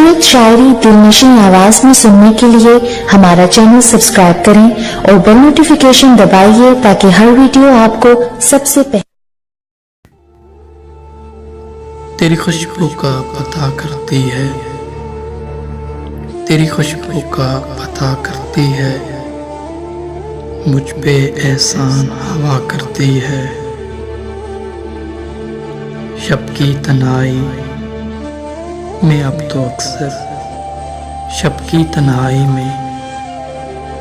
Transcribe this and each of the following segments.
खूबसूरत शायरी दिलनशीं आवाज में सुनने के लिए हमारा चैनल सब्सक्राइब करें और बेल नोटिफिकेशन दबाइए ताकि हर वीडियो आपको सबसे पहले। तेरी खुशबू का पता करती है, तेरी खुशबू का पता करती है, मुझ पे एहसान हवा करती है। शब की तन्हाई में अब तो अक्सर, शब की तन्हाई में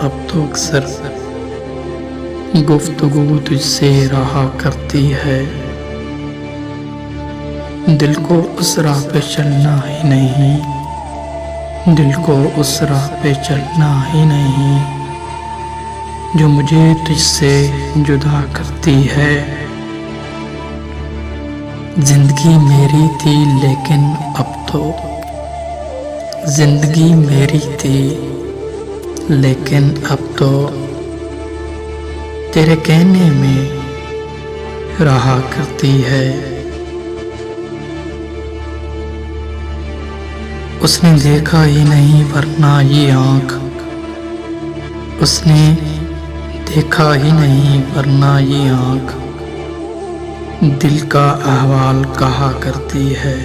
अब तो अक्सर गुफ्तगू तुझसे रहा करती है। दिल को उस राह पे चलना ही नहीं, दिल को उस राह पे चलना ही नहीं जो मुझे तुझसे जुदा करती है। जिंदगी मेरी थी लेकिन अब तो, जिंदगी मेरी थी लेकिन अब तो तेरे कहने में रहा करती है। उसने देखा ही नहीं वरना ये आँख, उसने देखा ही नहीं वरना ये आँख दिल का अहवाल कहा करती है,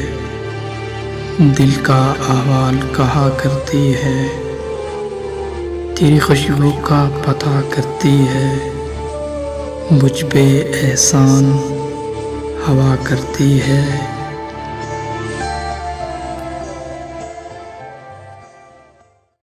दिल का अहवाल कहा करती है। तेरी खुशबू का पता करती है, मुझ पे एहसान हवा करती है।